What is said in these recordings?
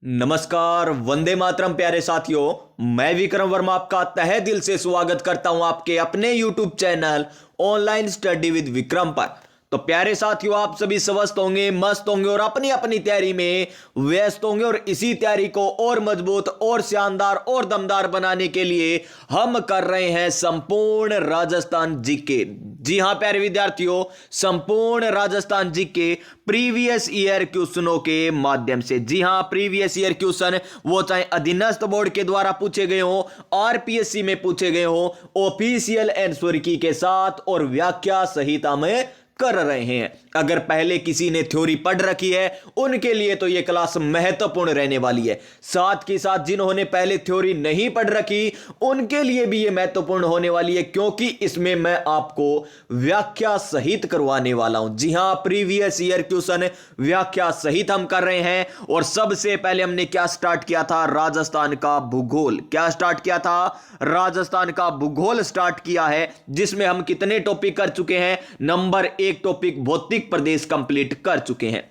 नमस्कार, वंदे मातरम प्यारे साथियों। मैं विक्रम वर्मा आपका तहे दिल से स्वागत करता हूं आपके अपने YouTube channel online study with Vikram पर। तो प्यारे साथियों, आप सभी स्वस्थ होंगे, मस्त होंगे और अपनी अपनी तैयारी में व्यस्त होंगे। और इसी तैयारी को और मजबूत और शानदार और दमदार बनाने के लिए हम कर रहे हैं संपूर्ण राजस्थान जीके। जी हां प्यारे विद्यार्थियों, संपूर्ण राजस्थान जीके प्रीवियस ईयर क्वेश्चनों के माध्यम से। जी हां, प्रीवियस ईयर क्वेश्चन वो चाहे अधीनस्थ बोर्ड के द्वारा पूछे गए हो, आरपीएससी में पूछे गए हो, ऑफिशियल आंसर की के साथ और व्याख्या संहिता में कर रहे हैं। अगर पहले किसी ने थ्योरी पढ़ रखी है उनके लिए तो यह क्लास महत्वपूर्ण रहने वाली है। साथ ही साथ जिन्होंने पहले थ्योरी नहीं पढ़ रखी उनके लिए भी यह महत्वपूर्ण होने वाली है, क्योंकि इसमें मैं आपको व्याख्या सहित करवाने वाला हूं। जी हां, प्रीवियस ईयर क्वेश्चन व्याख्या सहित हम कर रहे हैं। और सबसे पहले हमने क्या स्टार्ट किया था? राजस्थान का भूगोल। क्या स्टार्ट किया था? राजस्थान का भूगोल स्टार्ट किया है, जिसमें हम कितने टॉपिक कर चुके हैं? नंबर एक टॉपिक भौतिक प्रदेश कंप्लीट कर चुके हैं।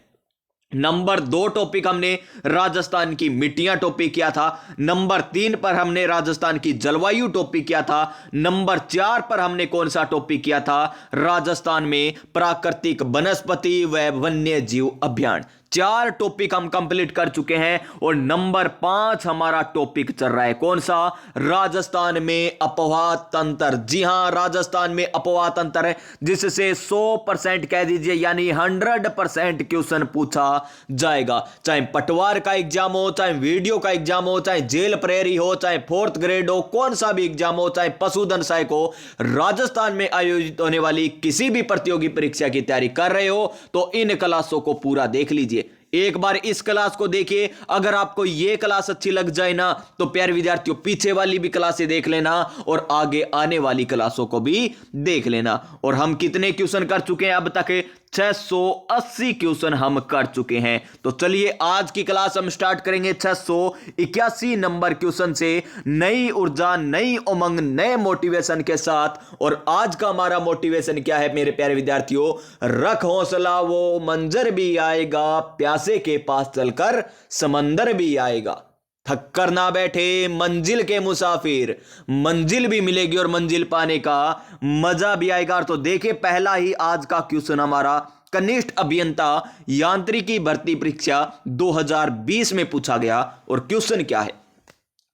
नंबर 2 टॉपिक हमने राजस्थान की मिट्टियां टॉपिक किया था। नंबर 3 पर हमने राजस्थान की जलवायु टॉपिक किया था। नंबर 4 पर हमने कौन सा टॉपिक किया था? राजस्थान में प्राकृतिक वनस्पति व वन्य जीव अभियान। 4 टॉपिक हम कंप्लीट कर चुके हैं। और नंबर 5 हमारा टॉपिक चल रहा है, कौन सा? राजस्थान में अपवाह तंत्र। जी हां, राजस्थान में अपवाह तंत्र है, जिससे 100% कह दीजिए, यानी 100% क्वेश्चन पूछा जाएगा। चाहे पटवार का एग्जाम हो, चाहे वीडियो का एग्जाम हो, चाहे जेल प्रहरी हो, चाहे 4th ग्रेड हो, कौन सा भी एग्जाम हो, चाहे पशुधन सहायक हो, राजस्थान में आयोजित होने वाली किसी भी प्रतियोगी परीक्षा की तैयारी कर रहे हो तो इन क्लासों को पूरा देख लीजिए। एक बार इस क्लास को देखिए। अगर आपको यह क्लास अच्छी लग जाए ना, तो प्यारे विद्यार्थियों पीछे वाली भी क्लासें देख लेना और आगे आने वाली क्लासों को भी देख लेना। और हम कितने क्वेश्चन कर चुके हैं अब तक? 680 क्वेश्चन हम कर चुके हैं। तो चलिए आज की क्लास हम स्टार्ट करेंगे 681 नंबर क्वेश्चन से, नई ऊर्जा, नई उमंग, नए मोटिवेशन के साथ। और आज का हमारा मोटिवेशन क्या है मेरे प्यारे विद्यार्थियों? रख हौसला, वो मंजर भी आएगा, प्यासे के पास चलकर समंदर भी आएगा। थक कर ना बैठे मंजिल के मुसाफिर, मंजिल भी मिलेगी और मंजिल पाने का मजा भी आएगा। तो देखिए, पहला ही आज का क्वेश्चन हमारा कनिष्ठ अभियंता यांत्रिकी भर्ती परीक्षा 2020 में पूछा गया। और क्वेश्चन क्या है?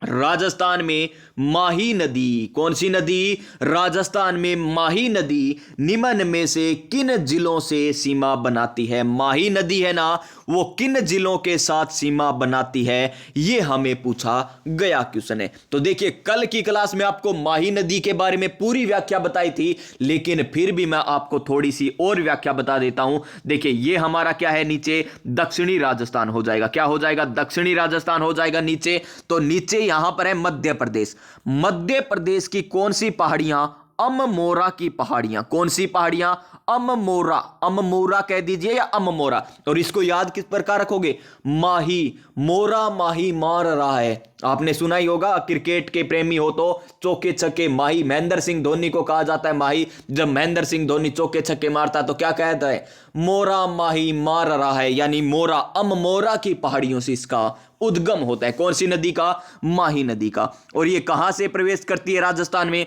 राजस्थान में माही नदी, कौन सी नदी? राजस्थान में माही नदी निम्न में से किन जिलों से सीमा बनाती है? माही नदी है ना, वो किन जिलों के साथ सीमा बनाती है, ये हमें पूछा गया क्वेश्चन है। तो देखिए, कल की क्लास में आपको माही नदी के बारे में पूरी व्याख्या बताई थी, लेकिन फिर भी मैं आपको थोड़ी सी और व्याख्या बता देता हूं। देखिए, ये हमारा क्या है? नीचे दक्षिणी राजस्थान हो जाएगा। क्या हो जाएगा? दक्षिणी राजस्थान हो जाएगा नीचे। तो नीचे यहां पर है मध्य प्रदेश। मध्य प्रदेश की कौन सी पहाड़ियां? अममोरा की पहाड़ियां। कौन सी पहाड़ियां? अममोरा। अममोरा कह दीजिए या अममोरा। और इसको याद किस प्रकार रखोगे? माही, मोरा माही मार रहा है। आपने सुना ही होगा, क्रिकेट के प्रेमी हो तो चौके छक्के माही, महेंद्र सिंह धोनी को कहा जाता है माही। जब महेंद्र सिंह धोनी चौके छक्के मारता है तो क्या कहता है? मोरा माही मार रहा है, यानी मोरा, अममोरा की पहाड़ियों से इसका उद्गम होता है। कौन सी नदी का? माही नदी का। और ये कहां से प्रवेश करती है राजस्थान में?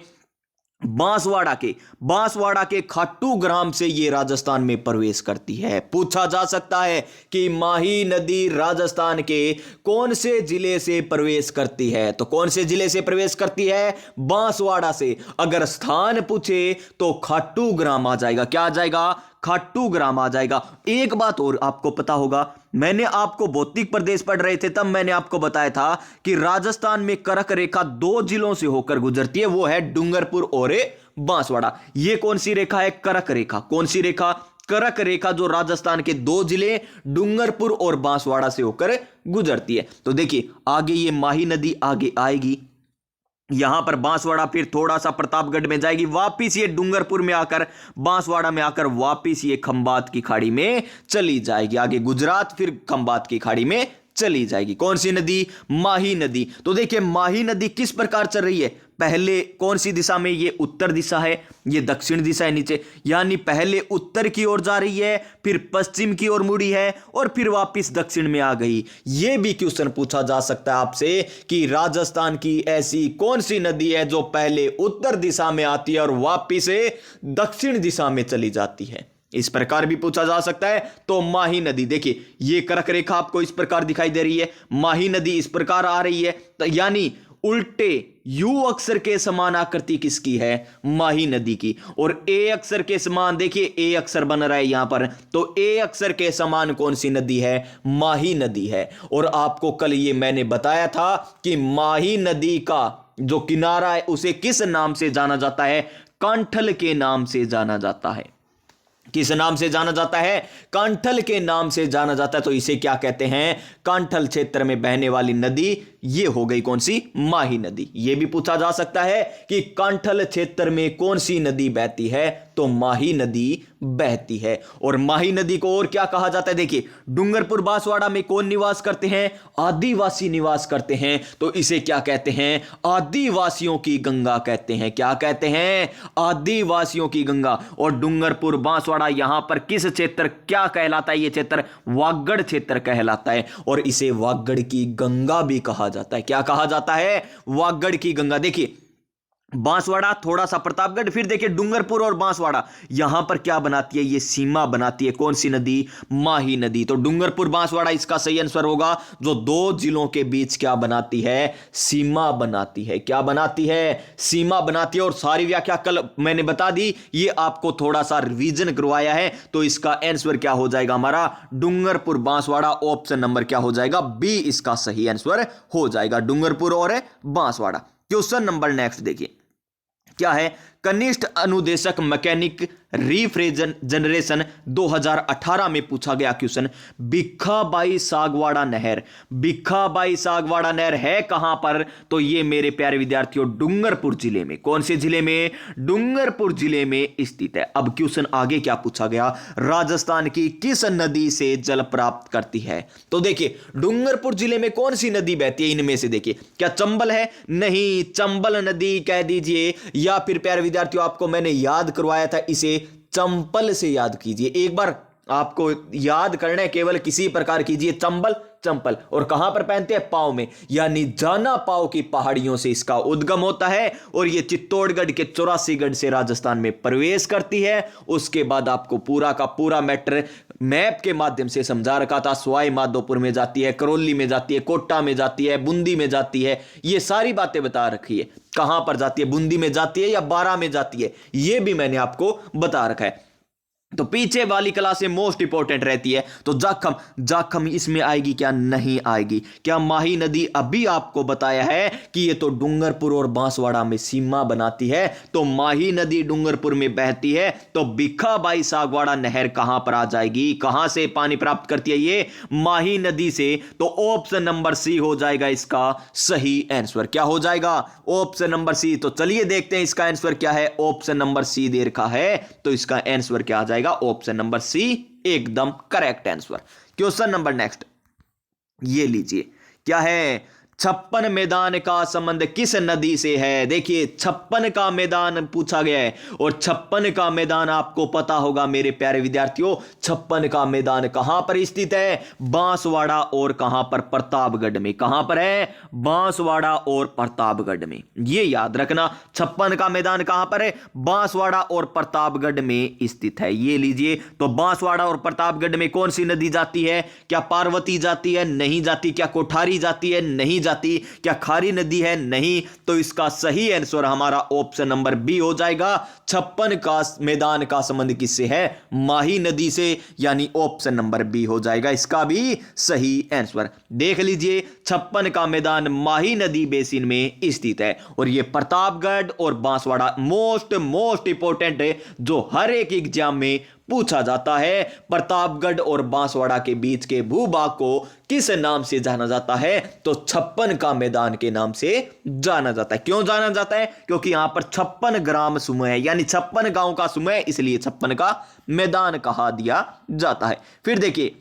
बांसवाड़ा के खाटू ग्राम से ये राजस्थान में प्रवेश करती है। पूछा जा सकता है कि माही नदी राजस्थान के कौन से जिले से प्रवेश करती है? तो कौन से जिले से प्रवेश करती है? बांसवाड़ा से। अगर स्थान पूछे तो खाटू ग्राम आ जाएगा। क्या आ जाएगा? खाटू ग्राम आ जाएगा। एक बात और आपको पता होगा, मैंने आपको भौतिक प्रदेश पढ़ रहे थे तब मैंने आपको बताया था कि राजस्थान में कर्क रेखा 2 जिलों से होकर गुजरती है, वो है डूंगरपुर और बांसवाड़ा। ये कौन सी रेखा है? कर्क रेखा। कौन सी रेखा? कर्क रेखा, जो राजस्थान के 2 जिले डूंगरपुर और बांसवाड़ा से होकर गुजरती है। तो देखिए, आगे ये माही नदी आगे आएगी, यहां पर बांसवाड़ा, फिर थोड़ा सा प्रतापगढ़ में जाएगी, वापिस ये डूंगरपुर में आकर, बांसवाड़ा में आकर वापिस ये खंबात की खाड़ी में चली जाएगी। आगे गुजरात, फिर खंबात की खाड़ी में चली जाएगी। कौन सी नदी? माही नदी। तो देखिए, माही नदी किस प्रकार चल रही है? पहले कौन सी दिशा में, ये उत्तर दिशा है, ये दक्षिण दिशा है नीचे, यानी पहले उत्तर की ओर जा रही है, फिर पश्चिम की ओर मुड़ी है और फिर वापस दक्षिण में आ गई। ये भी क्वेश्चन पूछा जा सकता है आपसे कि राजस्थान की ऐसी कौन सी नदी है जो पहले उत्तर दिशा में आती है और वापस दक्षिण दिशा में चली जाती है। इस प्रकार भी पूछा जा सकता है। तो माही नदी, देखिए ये कर्क रेखा आपको इस प्रकार दिखाई दे रही है, माही नदी इस प्रकार आ रही है, तो यानी उल्टे यू अक्षर के समान आकृति किसकी है, माही नदी की। और ए अक्षर के समान, देखिए ए अक्षर बन रहा है यहां पर, तो ए अक्षर के समान कौन सी नदी है, माही नदी है। और आपको कल ये मैंने बताया था कि माही नदी का जो किनारा है उसे किस नाम से जाना जाता है, कांठल के नाम से जाना जाता है। किस नाम से जाना जाता है, कांठल के नाम से जाना जाता है। तो इसे क्या कहते हैं, कांठल क्षेत्र में बहने वाली नदी, ये हो गई कौन सी, माही नदी। ये भी पूछा जा सकता है कि कांठल क्षेत्र में कौन सी नदी बहती है, तो माही नदी बहती है। और माही नदी को और क्या कहा जाता है, देखिए डूंगरपुर बांसवाड़ा में कौन निवास करते हैं, आदिवासी निवास करते हैं, तो इसे क्या कहते हैं, आदिवासियों की गंगा कहते हैं। क्या कहते हैं, आदिवासियों की गंगा। और डूंगरपुर बांसवाड़ा यहां पर किस क्षेत्र क्या कहलाता है, ये क्षेत्र वागड़ क्षेत्र कहलाता है। और इसे वागड़ की गंगा भी कहा जाता है। क्या कहा जाता है, वागड़ की गंगा। देखिए बांसवाड़ा, थोड़ा सा प्रतापगढ़, फिर देखिए डूंगरपुर और बांसवाड़ा, यहां पर क्या बनाती है, ये सीमा बनाती है, कौन सी नदी, माही नदी। तो डूंगरपुर बांसवाड़ा इसका सही आंसर होगा, जो दो जिलों के बीच क्या बनाती है, सीमा बनाती है। क्या बनाती है, सीमा बनाती है। और सारी व्याख्या कल मैंने बता दी, ये आपको थोड़ा सा रिवीजन करवाया है। तो इसका आंसर क्या हो जाएगा हमारा, डूंगरपुर बांसवाड़ा। ऑप्शन नंबर क्या हो जाएगा, बी इसका सही आंसर हो जाएगा, डूंगरपुर और बांसवाड़ा। क्वेश्चन नंबर नेक्स्ट देखिए क्या है, कनिष्ठ अनुदेशक मैकेनिक रिफ्रिजरेशन 2018 में पूछा गया क्वेश्चन, भिखाबाई सागवाड़ा नहर। भिखाबाई सागवाड़ा नहर है कहां पर, तो ये मेरे प्यारे विद्यार्थियों डूंगरपुर जिले में, कौन से जिले में, डूंगरपुर जिले में स्थित है। अब क्वेश्चन आगे क्या पूछा गया, राजस्थान की किस नदी से जल प्राप्त करती है। तो देखिए डूंगरपुर जिले में कौन सी नदी बहती है, इनमें से देखिए, क्या चंबल है, नहीं, चंबल नदी कह दीजिए, या फिर प्यारे विद्यार्थियों आपको मैंने याद करवाया था, इसे चंपल से याद कीजिए। एक बार आपको याद करना है, केवल किसी प्रकार कीजिए, चंबल, चंपल। और कहां पर पहनते हैं, पांव में, यानी जाना पाव की पहाड़ियों से इसका उद्गम होता है। और यह चित्तौड़गढ़ के 84 गढ़ से राजस्थान में प्रवेश करती है। उसके बाद आपको पूरा का पूरा मैटर मैप के माध्यम से समझा रखा था, सवाई माधोपुर में जाती है, करौली में जाती है, कोटा में जाती है, बूंदी में जाती है, ये सारी बातें बता रखी है। कहां पर जाती है, बूंदी में जाती है या बारा में जाती है, यह भी मैंने आपको बता रखा है। तो पीछे वाली क्लासें मोस्ट इंपॉर्टेंट रहती है। तो जाखम, जाखम इसमें आएगी क्या, नहीं आएगी। क्या माही नदी, अभी आपको बताया है कि ये तो डूंगरपुर और बांसवाड़ा में सीमा बनाती है, तो माही नदी डूंगरपुर में बहती है। तो भिखाबाई सागवाड़ा नहर कहां पर आ जाएगी, कहां से पानी प्राप्त करती है, ये माही नदी से। तो ऑप्शन नंबर सी हो जाएगा इसका सही आंसर। क्या हो जाएगा, ऑप्शन नंबर सी। तो चलिए देखते हैं इसका आंसर क्या है। ऑप्शन नंबर सी दे रखा है, तो इसका आंसर क्या आ जाएगा, ऑप्शन नंबर सी एकदम correct answer. Question number next ये लीजिए, क्या है, 56 मैदान का संबंध किस नदी से है। देखिए 56 का मैदान पूछा गया है, और 56 का मैदान आपको पता होगा मेरे प्यारे विद्यार्थियों, 56 का मैदान कहां पर स्थित है, बांसवाड़ा और कहां पर, प्रतापगढ़ में। कहां पर है, बांसवाड़ा और प्रतापगढ़ में, ये याद रखना। 56 का मैदान कहां पर है, बांसवाड़ा और प्रतापगढ़ में स्थित है। ये लीजिए, तो बांसवाड़ा और प्रतापगढ़ में कौन सी नदी जाती है, क्या पार्वती जाती है, नहीं जाती। क्या कोठारी जाती है, नहीं जाती। क्या खारी नदी है, नहीं। तो इसका सही आंसर हमारा ऑप्शन नंबर बी हो जाएगा। 56 का मैदान का संबंध किससे है, माही नदी से, यानी ऑप्शन नंबर बी हो जाएगा इसका भी सही आंसर। देख लीजिए 56 का मैदान माही नदी बेसिन में स्थित है। और यह प्रतापगढ़ और बांसवाड़ा मोस्ट इंपॉर्टेंट है, जो हर एक एग्जाम में पूछा जाता है। प्रतापगढ़ और बांसवाड़ा के बीच के भूभाग को किस नाम से जाना जाता है, तो 56 का मैदान के नाम से जाना जाता है। क्यों जाना जाता है, क्योंकि यहां पर 56 ग्राम समूह है, यानी 56 गांव का समूह है, इसलिए 56 का मैदान कहा दिया जाता है। फिर देखिए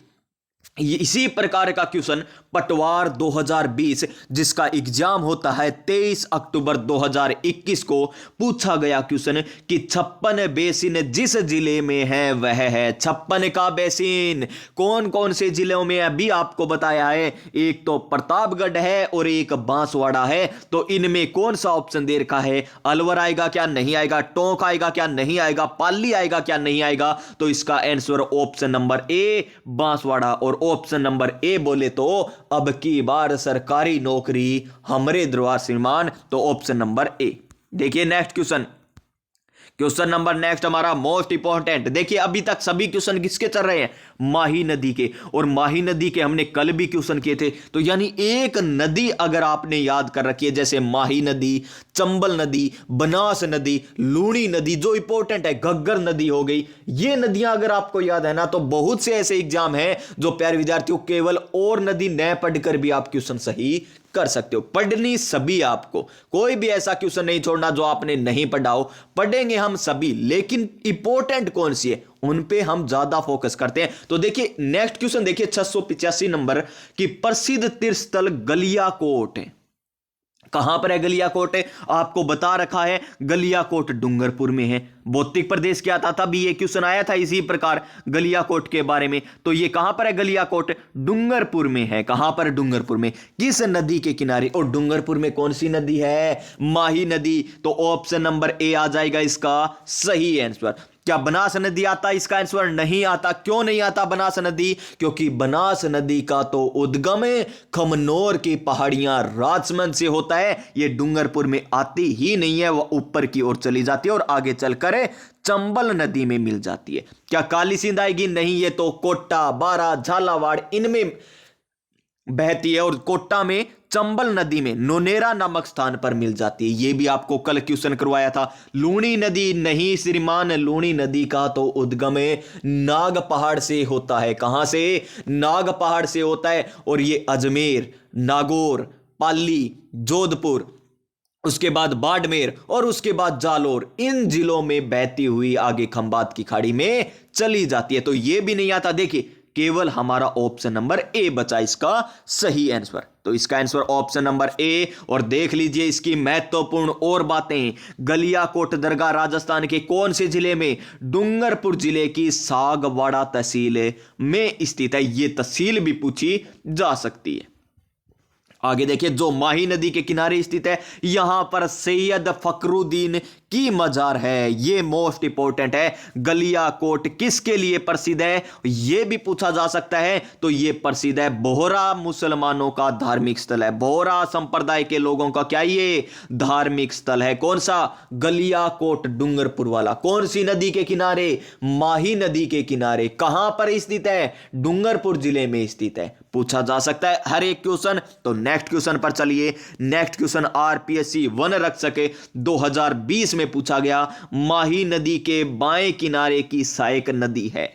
इसी प्रकार का क्वेश्चन पटवार 2020 जिसका एग्जाम होता है 23 अक्टूबर 2021 को पूछा गया क्वेश्चन कि 56 बेसिन जिस जिले में है वह है 56 का बेसिन कौन कौन से जिलों में अभी आपको बताया है। एक तो प्रतापगढ़ है और एक बांसवाड़ा है। तो इनमें कौन सा ऑप्शन दे रखा है? अलवर आएगा क्या नहीं आएगा, टोंक आएगा क्या नहीं आएगा, पाली आएगा क्या नहीं आएगा? तो इसका आंसर ऑप्शन नंबर ए बांसवाड़ा। और ऑप्शन नंबर ए बोले तो अब की बार सरकारी नौकरी हमरे दरबार श्रीमान, तो ऑप्शन नंबर ए। देखिए next question, question number next हमारा मोस्ट इंपॉर्टेंट। देखिए अभी तक सभी क्वेश्चन किसके चल रहे हैं? माही नदी के। और माही नदी के हमने कल भी क्वेश्चन किए थे। तो यानी एक नदी अगर आपने याद कर रखी है जैसे माही नदी, चंबल नदी, बनास नदी, लूणी नदी जो इंपॉर्टेंट है, घग्गर नदी हो गई, ये नदियां अगर आपको याद है ना तो बहुत से ऐसे एग्जाम है जो प्यारे विद्यार्थियों केवल और नदी न पढ़कर भी आप क्वेश्चन सही कर सकते हो। पढ़नी सभी आपको, कोई भी ऐसा क्वेश्चन नहीं छोड़ना जो आपने नहीं पढ़ा हो। पढ़ेंगे हम सभी, लेकिन इंपॉर्टेंट कौन सी है उन पे हम ज्यादा फोकस करते हैं। तो देखिए नेक्स्ट क्वेश्चन देखिए 685 नंबर की प्रसिद्ध तीर्थ स्थल गलियाकोट है। कहां पर है गलियाकोट? आपको बता रखा है गलियाकोट डूंगरपुर में है। भौतिक प्रदेश क्या था? तभी ये क्वेश्चन आया था इसी प्रकार गलियाकोट के बारे में। तो ये कहां पर है गलियाकोट? डूंगरपुर में है। कहां पर? डूंगरपुर में। किस नदी के किनारे? और डूंगरपुर में कौन सी नदी है? माही नदी। तो ऑप्शन नंबर ए आ जाएगा इसका सही आंसर। क्या बनास नदी आता? इसका आंसर नहीं आता। क्यों नहीं आता बनास नदी? क्योंकि बनास नदी का तो उद्गम खमनोर की पहाड़ियां राजमंद से होता है। ये डूंगरपुर में आती ही नहीं है, वह ऊपर की ओर चली जाती है और आगे चलकर चंबल नदी में मिल जाती है। क्या काली सिंध आएगी? नहीं, ये तो कोटा, बारा, झालावाड़ इनमें बहती है और कोटा में चंबल नदी में नोनेरा नामक स्थान पर मिल जाती है। यह भी आपको कल क्वेश्चन करवाया था। लूणी नदी नहीं श्रीमान, लूणी नदी का तो उद्गम नाग पहाड़ से होता है। कहां से? नाग पहाड़ से होता है। और ये अजमेर, नागौर, पाली, जोधपुर, उसके बाद बाड़मेर और उसके बाद जालोर, इन जिलों में बहती हुई आगे खंबात की खाड़ी में चली जाती है। तो यह भी नहीं आता। देखिए केवल हमारा ऑप्शन नंबर ए बचा इसका सही आंसर। तो इसका आंसर ऑप्शन नंबर ए। और देख लीजिए इसकी महत्वपूर्ण और बातें। गलियाकोट दरगाह राजस्थान के कौन से जिले में? डूंगरपुर जिले की सागवाड़ा तहसील में स्थित है। यह तहसील भी पूछी जा सकती है। आगे देखिए जो माही नदी के किनारे स्थित है, यहां पर सैयद फखरुद्दीन की मजार है। यह मोस्ट इंपॉर्टेंट है। गलियाकोट किसके लिए प्रसिद्ध है यह भी पूछा जा सकता है। तो यह प्रसिद्ध है, बोहरा मुसलमानों का धार्मिक स्थल है। बोहरा संप्रदाय के लोगों का क्या ये धार्मिक स्थल है? कौन सा? गलियाकोट डूंगरपुर वाला। कौन सी नदी के किनारे? माही नदी के किनारे। कहां पर स्थित है? डूंगरपुर जिले में स्थित है। पूछा जा सकता है हर एक क्वेश्चन। तो नेक्स्ट क्वेश्चन पर चलिए। नेक्स्ट क्वेश्चन आरपीएससी 1 रख सके 2020 में पूछा गया, माही नदी के बाएं किनारे की सहायक नदी है।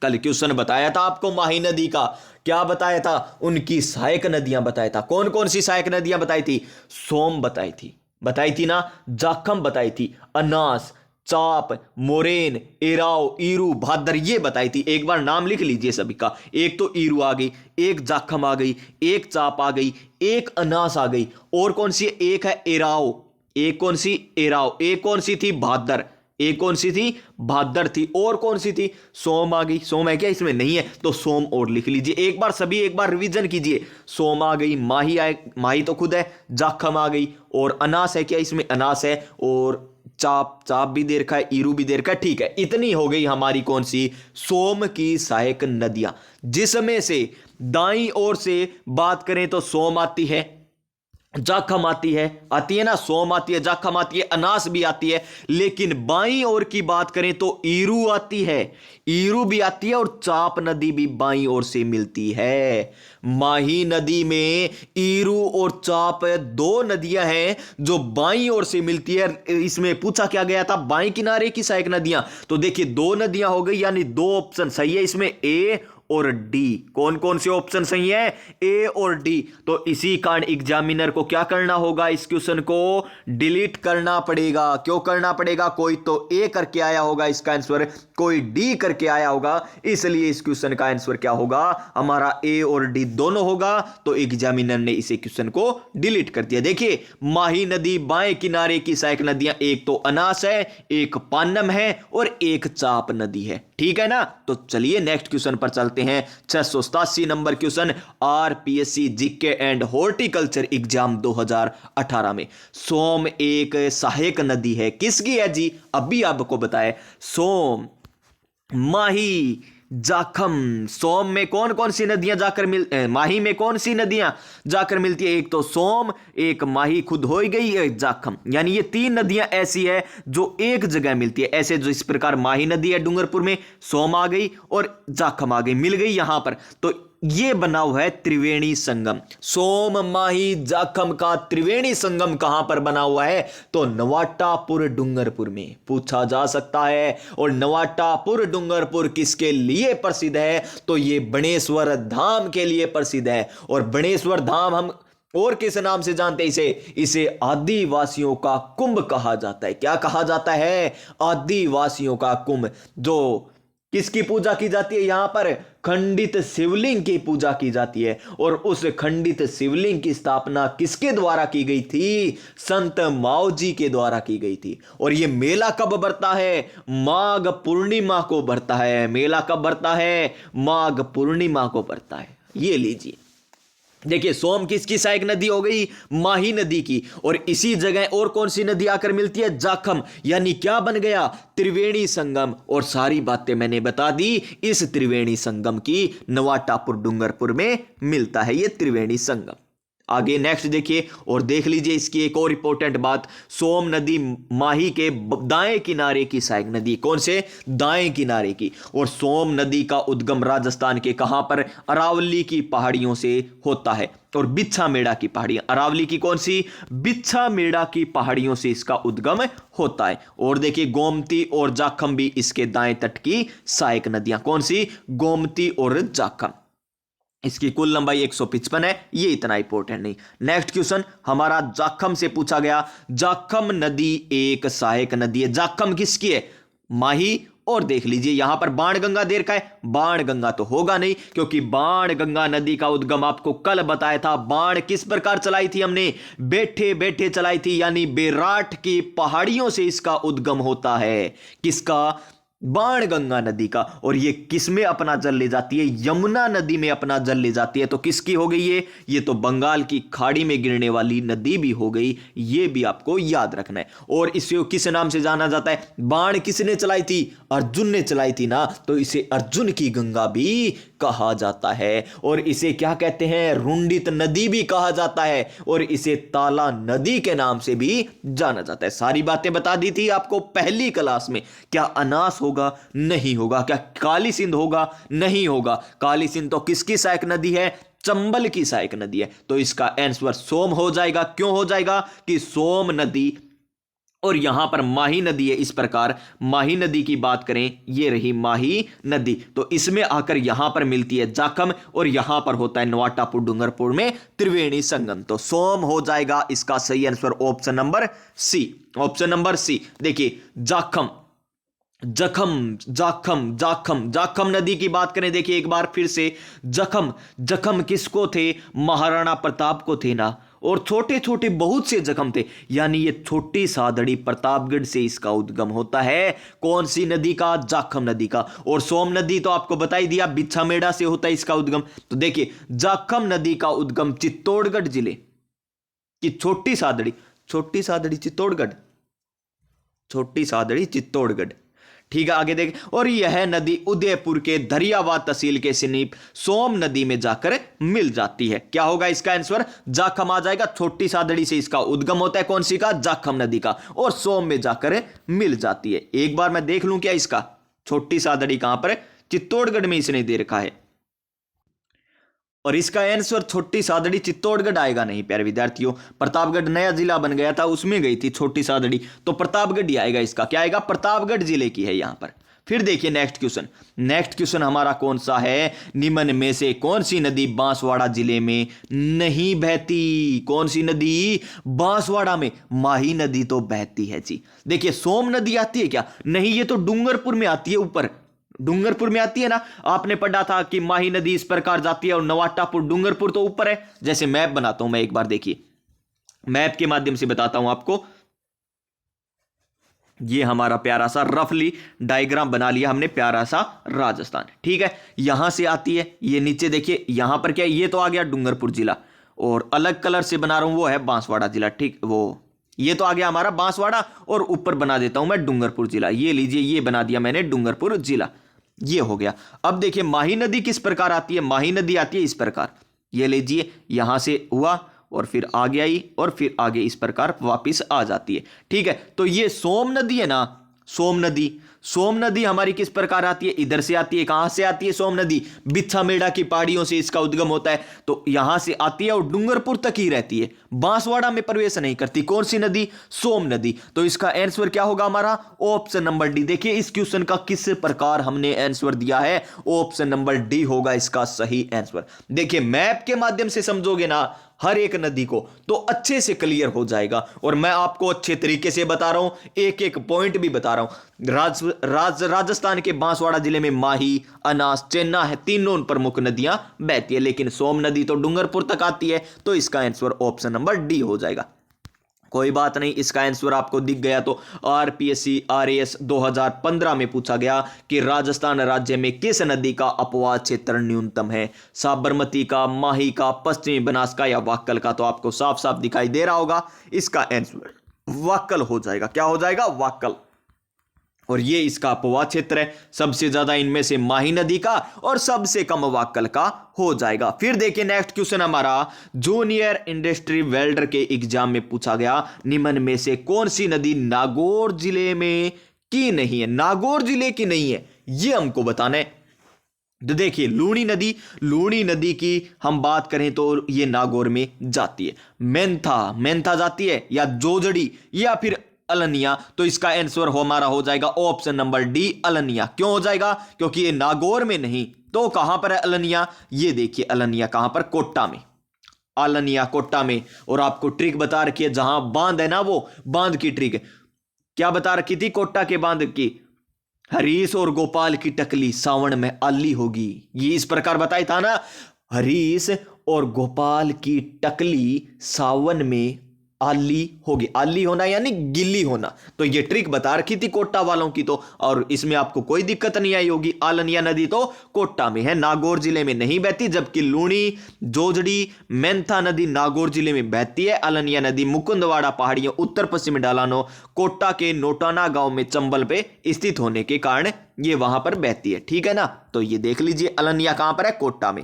कल क्वेश्चन बताया था आपको माही नदी का, क्या बताया था? उनकी सहायक नदियां बताया था। कौन कौन सी सहायक नदियां बताई थी? सोम बताई थी ना, जाखम बताई थी, अनास, चाप, मोरेन, एराव, ईरू, भादर ये बताई थी। एक बार नाम लिख लीजिए सभी का। एक तो ईरू आ गई, एक जाखम आ गई, एक चाप आ गई, एक अनास आ गई, और कौन सी? एक है एराव। एक कौन सी? एराव। एक कौन सी थी? भादर। एक कौन सी थी? भादर थी। और कौन सी थी? सोम आ गई। सोम है क्या इसमें? नहीं है, तो सोम और लिख लीजिए। एक बार सभी एक बार रिवीजन कीजिए। सोम आ गई, माही आए, माही तो खुद है, जाखम आ गई, और अनास है क्या इसमें? अनास है, और चाप भी दे रखा है, ईरू भी दे रखा है। ठीक है, इतनी हो गई हमारी कौन सी? सोम की सहायक नदियां, जिसमें से दाईं ओर से बात करें तो सोम आती है, जाखम आती है ना, सोम आती है, जाखम आती है, अनास भी आती है। लेकिन बाईं ओर की बात करें तो ईरू आती है, ईरू भी आती है, और चाप नदी भी बाईं ओर से मिलती है। माही नदी में ईरू और चाप दो नदियां हैं जो बाईं ओर से मिलती है। इसमें पूछा क्या गया था? बाईं किनारे की सहायक नदियां। तो देखिए दो नदियां हो गई, यानी दो ऑप्शन सही है इसमें, ए और डी। कौन कौन से ऑप्शन सही है? ए और डी। तो इसी कारण एग्जामिनर को क्या करना होगा? इस क्वेश्चन को डिलीट करना पड़ेगा। क्यों करना पड़ेगा? कोई तो ए करके आया होगा इसका आंसर, कोई डी करके आया होगा, इसलिए इस क्वेश्चन का आंसर क्या होगा, हमारा ए और डी दोनों होगा। तो एग्जामिनर ने इसे क्वेश्चन को डिलीट कर दिया। देखिए माही नदी बाएं किनारे की सहायक नदियां, एक तो अनास है, एक पानम है और एक चाप नदी है। ठीक है ना। तो चलिए नेक्स्ट क्वेश्चन पर चलते हैं। 687 number question, RPSC GK and horticulture exam 2018 में सोम एक सहायक नदी है, किसकी है जी, अभी आपको बताए। सोम, माही, जाखम। सोम में कौन कौन सी नदियां जाकर माही में कौन सी नदियां जाकर मिलती है, एक तो सोम, एक माही खुद हो गई, एक जाखम। यानी ये तीन नदियां ऐसी है जो एक जगह मिलती है। ऐसे जो इस प्रकार माही नदी है डूंगरपुर में, सोम आ गई और जाखम आ गई, मिल गई यहां पर। तो ये बना हुआ है त्रिवेणी संगम। सोम, माही, जाखम का त्रिवेणी संगम कहां पर बना हुआ है, तो नवाटापुर डूंगरपुर में पूछा जा सकता है। और नवाटापुर डूंगरपुर किसके लिए प्रसिद्ध है, तो ये बणेश्वर धाम के लिए प्रसिद्ध है। और बणेश्वर धाम हम और किस नाम से जानते हैं, इसे आदिवासियों का कुंभ कहा जाता है। क्या कहा जाता है, आदिवासियों का कुंभ। जो किसकी पूजा की जाती है यहां पर, खंडित शिवलिंग की पूजा की जाती है। और उस खंडित शिवलिंग की स्थापना किसके द्वारा की गई थी, संत माओ जी के द्वारा की गई थी। और यह मेला कब बढ़ता है, माघ पूर्णिमा को बढ़ता है। मेला कब बढ़ता है, माघ पूर्णिमा को बढ़ता है। ये लीजिए, देखिए सोम किसकी सहायक नदी हो गई, माही नदी की। और इसी जगह और कौन सी नदी आकर मिलती है, जाखम। यानी क्या बन गया, त्रिवेणी संगम। और सारी बातें मैंने बता दी। इस त्रिवेणी संगम की नवाटापुर डूंगरपुर में मिलता है ये त्रिवेणी संगम। आगे नेक्स्ट देखिए और देख लीजिए इसकी एक और इंपॉर्टेंट बात। सोम नदी माही के दाएं किनारे की सहायक नदी, कौन से, दाएं किनारे की। और सोम नदी का उद्गम राजस्थान के कहां पर, अरावली की पहाड़ियों से होता है। और बिच्छा मेड़ा की पहाड़ियां, अरावली की कौन सी, बिच्छा मेड़ा की पहाड़ियों से इसका उद्गम होता है। और देखिए गोमती और जाखम भी इसके दाएं तट की सहायक नदियां, कौन सी, गोमती और जाखम। इसकी कुल लंबाई 155 है, ये इतना इंपॉर्टेंट नहीं। नेक्स्ट क्वेश्चन हमारा जाखम से पूछा गया। जाखम नदी एक सहायक नदी है। जाखम किसकी है, माही। और देख लीजिए यहां पर बाणगंगा दे रखा है, बाणगंगा तो होगा नहीं, क्योंकि बाणगंगा नदी का उद्गम आपको कल बताया था। बाण किस प्रकार चलाई थी हमने, बैठे बैठे चलाई थी, यानी बेराट की पहाड़ियों से इसका उद्गम होता है। किसका, बाणगंगा नदी का। और ये किस में अपना जल ले जाती है, यमुना नदी में अपना जल ले जाती है। तो किसकी हो गई ये तो बंगाल की खाड़ी में गिरने वाली नदी भी हो गई। ये भी आपको याद रखना है। और इसे किस नाम से जाना जाता है, बाण किसने चलाई थी, अर्जुन ने चलाई थी ना, तो इसे अर्जुन की गंगा भी कहा जाता है। और इसे क्या कहते हैं, रुंडित नदी भी कहा जाता है। और इसे ताला नदी के नाम से भी जाना जाता है। सारी बातें बता दी थी आपको पहली क्लास में। क्या अनास होगा, नहीं होगा। क्या काली सिंध होगा, नहीं होगा। काली सिंध तो किसकी सहायक नदी है, चंबल की सहायक नदी है। तो इसका आंसर सोम हो जाएगा। क्यों हो जाएगा, कि सोम नदी और यहां पर माही नदी है। इस प्रकार माही नदी की बात करें, ये रही माही नदी, तो इसमें आकर यहां पर मिलती है जाखम और यहां पर होता है नवाटापुर डूंगरपुर में त्रिवेणी संगम। तो सोम हो जाएगा इसका सही answer option number C. Option number C. देखिए जाखम, जखम, जाखम, जाखम, जाखम नदी की बात करें, देखिए एक बार फिर से, जखम, जखम किसको थे, महाराणा प्रताप को थे ना। और छोटे छोटे बहुत से जखम थे, यानी ये छोटी सादड़ी प्रतापगढ़ से इसका उद्गम होता है। कौन सी नदी का, जाखम नदी का। और सोम नदी तो आपको बता ही दिया, बिच्छा मेड़ा से होता है इसका उद्गम। तो देखिए जाखम नदी का उद्गम चित्तौड़गढ़ जिले की छोटी सादड़ी, छोटी सादड़ी चित्तौड़गढ़, छोटी सादड़ी चित्तौड़गढ़। ठीक है आगे देख। और यह नदी उदयपुर के दरियावाद तहसील के समीप सोम नदी में जाकर मिल जाती है। क्या होगा इसका आंसर, जाखम आ जाएगा। छोटी सादड़ी से इसका उद्गम होता है, कौन सी का, जाखम नदी का। और सोम में जाकर मिल जाती है। एक बार मैं देख लूं क्या इसका, छोटी सादड़ी कहां पर, चित्तौड़गढ़ में इसने दे रखा है। और इसका आंसर छोटी सादड़ी चित्तौड़गढ़ आएगा नहीं प्यारे विद्यार्थियों। प्रतापगढ़ नया जिला बन गया था, उसमें गई थी छोटी सादड़ी, तो प्रतापगढ़ ही आएगा इसका। क्या आएगा, प्रतापगढ़ जिले की है यहां पर। फिर देखिए नेक्स्ट क्वेश्चन हमारा कौन सा है, निम्न में से कौन सी नदी बांसवाड़ा जिले में नहीं बहती? कौन सी नदी बांसवाड़ा में? माही नदी तो बहती है जी। देखिए सोम नदी आती है क्या? नहीं, ये तो डूंगरपुर में आती है, ऊपर डूंगरपुर में आती है ना। आपने पढ़ा था कि माही नदी इस प्रकार जाती है और नवाटापुर डूंगरपुर तो ऊपर है। जैसे मैप बनाता हूं मैं एक बार, देखिए मैप के माध्यम से बताता हूं आपको। ये हमारा प्यारा सा रफली डायग्राम बना लिया हमने, प्यारा सा राजस्थान, ठीक है। यहां से आती है, ये नीचे देखिए यहां पर क्या है, ये तो आ गया डूंगरपुर जिला, और अलग कलर से बना रहा हूं वो है बांसवाड़ा जिला, ठीक। वो ये तो आ गया हमारा बांसवाड़ा, और ऊपर बना देता हूं मैं डूंगरपुर जिला। ये लीजिए, ये बना दिया मैंने डूंगरपुर जिला, ये हो गया। अब देखिए माही नदी किस प्रकार आती है? माही नदी आती है इस प्रकार, ये लीजिए यहां से हुआ और फिर आगे आई और फिर आगे इस प्रकार वापस आ जाती है, ठीक है। तो ये सोम नदी है ना, सोम नदी हमारी किस प्रकार आती है? इधर से आती है। कहां से आती है सोम नदी? बिच्छामेड़ा की पहाड़ियों से इसका उद्गम होता है, तो यहां से आती है और डूंगरपुर तक ही रहती है, बांसवाड़ा में प्रवेश नहीं करती। कौन सी नदी? सोम नदी। तो इसका आंसर क्या होगा हमारा? Option number D. देखिए इस क्वेश्चन का किस प्रकार हमने आंसर दिया है, ऑप्शन नंबर डी होगा इसका सही आंसर। देखिए मैप के माध्यम से समझोगे ना हर एक नदी को तो अच्छे से क्लियर हो जाएगा, और मैं आपको अच्छे तरीके से बता रहा हूं, एक एक पॉइंट भी बता रहा हूं। राजस्थान के बांसवाड़ा जिले में माही, अनास, चेन्ना है, तीनों प्रमुख नदियां बहती है, लेकिन सोम नदी तो डूंगरपुर तक आती है, तो इसका आंसर ऑप्शन नंबर डी हो जाएगा। कोई बात नहीं, इसका आंसर आपको दिख गया तो आरपीएससी आरएएस 2015 में पूछा गया कि राजस्थान राज्य में किस नदी का अपवाद क्षेत्र न्यूनतम है? साबरमती का, माही का, पश्चिमी बनास का या वाक्कल का? तो आपको साफ साफ दिखाई दे रहा होगा, इसका आंसर वाक्कल हो जाएगा। क्या हो जाएगा? वाक्कल। और ये इसका अपवाद क्षेत्र है, सबसे ज्यादा इनमें से माही नदी का और सबसे कम वाक्कल का हो जाएगा। फिर देखिए नेक्स्ट क्वेश्चन हमारा जूनियर इंडस्ट्री वेल्डर के एग्जाम में पूछा गया, निम्न में से कौन सी नदी नागौर जिले में की नहीं है? नागौर जिले की नहीं है, ये हमको बताना है। तो देखिए लूणी नदी की हम बात करें तो ये नागौर में जाती है। मेंथा जाती है, या जोजड़ी, या फिर अलनिया। तो इसका आंसर हमारा हो जाएगा ऑप्शन नंबर डी, अलनिया। क्यों हो जाएगा? क्योंकि ये नागौर में नहीं, तो कहां पर है अलनिया? ये देखिए अलनिया कहां पर? कोट्टा में, अलनिया कोट्टा में। और आपको ट्रिक बता रखी है, जहां बांध है ना, वो बांध की ट्रिक क्या बता रखी थी कोट्टा के बांध की? हरीश और गोपाल की टकली सावन में आली होगी, ये इस प्रकार बताया था ना। हरीश और गोपाल की टकली सावन में आली होगी। आली होना यानी गिल्ली होना, तो ये ट्रिक बता रखी थी कोट्टा वालों की तो, और इसमें आपको कोई दिक्कत नहीं आई होगी। आलनिया नदी तो कोट्टा में है, नागौर जिले में नहीं बहती, जबकि लूणी, जोजड़ी, मेंथा नदी नागौर जिले में बहती है। आलनिया नदी मुकुंदवाड़ा पहाड़ियों उत्तर पश्चिम डालानो कोट्टा के नोटाना गांव में चंबल पे स्थित होने के कारण ये वहां पर बहती है, ठीक है ना। तो ये देख लीजिए अलनिया कहां पर है? कोट्टा में।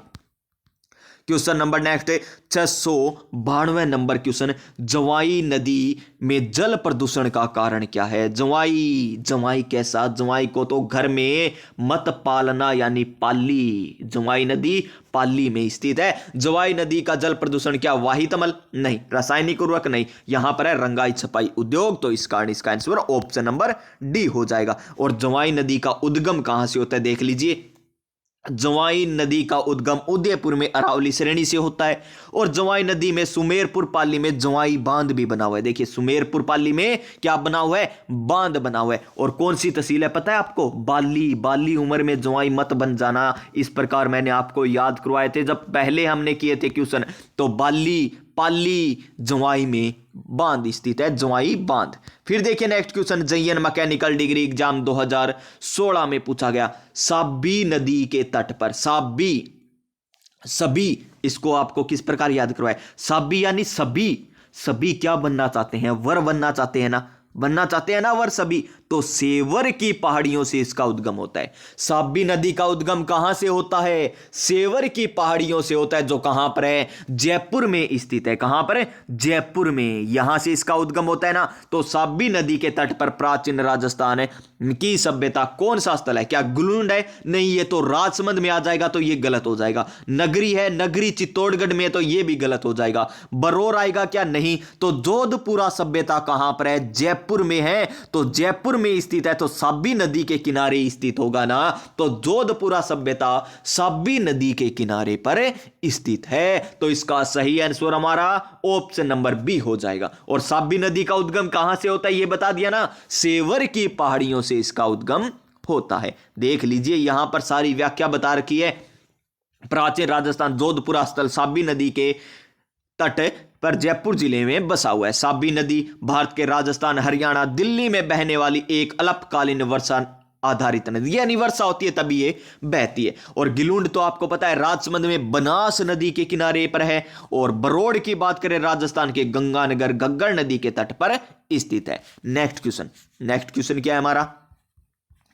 क्वेश्चन नंबर नेक्स्ट है 692 नंबर क्वेश्चन, जवाई नदी में जल प्रदूषण का कारण क्या है? जवाई कैसा? जवाई को तो घर में मत पालना, यानी पाली। जवाई नदी पाली में स्थित है। जवाई नदी का जल प्रदूषण क्या? वाहित अमल? नहीं। रासायनिक उर्वरक? नहीं। यहां पर है रंगाई छपाई उद्योग, तो इस कारण इसका आंसर ऑप्शन नंबर डी हो जाएगा। और जवाई नदी का उद्गम कहां से होता है? देख लीजिए, जवाई नदी का उद्गम उदयपुर में अरावली श्रेणी से होता है, और जवाई नदी में सुमेरपुर पाली में जवाई बांध भी बना हुआ है। देखिए सुमेरपुर पाली में क्या बना हुआ है? बांध बना हुआ है। और कौन सी तहसील है पता है आपको? बाली उम्र में जवाई मत बन जाना, इस प्रकार मैंने आपको याद करवाए थे जब पहले हमने किए थे क्वेश्चन। तो बाली, पाली, जवाई में बांध स्थित है, जवाई बांध। फिर देखिए नेक्स्ट क्वेश्चन, जयन मैकेनिकल डिग्री एग्जाम 2016 में पूछा गया, साबी नदी के तट पर, सभी इसको आपको किस प्रकार याद करवाए? साबी यानी सभी क्या बनना चाहते हैं? वर बनना चाहते हैं ना वर सभी, तो सेवर की पहाड़ियों से इसका उद्गम होता है। साबी नदी का उद्गम कहां से होता है? सेवर की पहाड़ियों से होता है, जो कहां पर है? जयपुर में स्थित है। कहां पर है? जयपुर में। यहां से इसका उद्गम होता है ना। तो साबी नदी के तट पर प्राचीन राजस्थान की सभ्यता कौन सा स्थल है? क्या गुलुंड है? नहीं, ये तो राजसमंद में आ जाएगा, तो ये गलत हो जाएगा। नगरी है, नगरी चित्तौड़गढ़ में, तो ये भी गलत हो जाएगा। बरौर आएगा क्या? नहीं। तो जोधपुरा सभ्यता कहां पर है? जयपुर में है। तो जयपुर जोधपुर में स्थित है तो साबी नदी के किनारे स्थित होगा ना, तो जोधपुरा सभ्यता साबी नदी के किनारे पर स्थित है। तो इसका सही आंसर हमारा ऑप्शन नंबर बी हो जाएगा। और साबी नदी का उद्गम कहां से होता है ये बता दिया ना, सेवर की पहाड़ियों से इसका उद्गम होता है। देख लीजिए यहां पर सारी व्याख्या बता रखी है। प्राचीन राजस्थान जोधपुरा स्थल साबी नदी के तट पर जयपुर जिले में बसा हुआ है। साबी नदी भारत के राजस्थान, हरियाणा, दिल्ली में बहने वाली एक अल्पकालीन वर्षा आधारित नदी, यानी वर्षा होती है तभी ये बहती है। और गिलुंड तो आपको पता है राजसमंद में बनास नदी के किनारे पर है। और बरोड़ की बात करें राजस्थान के गंगानगर घग्गर नदी के तट पर स्थित है। नेक्स्ट क्वेश्चन क्या है हमारा,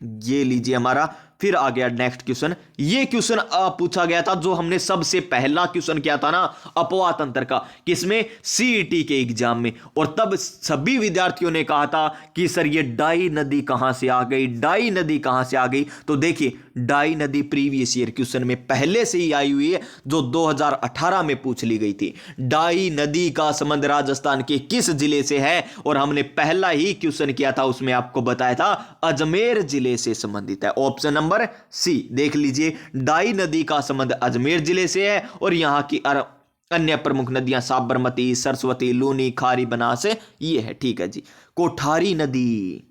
ये लीजिए हमारा फिर आ गया नेक्स्ट क्वेश्चन। ये क्वेश्चन पूछा गया था जो हमने सबसे पहला क्वेश्चन किया था ना अपवाह तंत्र का, किसमें, सीईटी के एग्जाम में। और तब सभी विद्यार्थियों ने कहा था कि सर ये डाई नदी कहां से आ गई, डाई नदी कहां से आ गई। तो देखिए डाई नदी प्रीवियस ईयर क्वेश्चन में पहले से ही आई हुई है, जो 2018 में पूछ ली गई थी। डाई नदी का संबंध राजस्थान के किस जिले से है, और हमने पहला ही क्वेश्चन किया था उसमें आपको बताया था अजमेर जिले से संबंधित है। ऑप्शन नंबर सी देख लीजिए, डाई नदी का संबंध अजमेर जिले से है। और यहां की अन्य प्रमुख नदियां साबरमती, सरस्वती, लूनी, खारी, बनास ये है। ठीक है जी। कोठारी नदी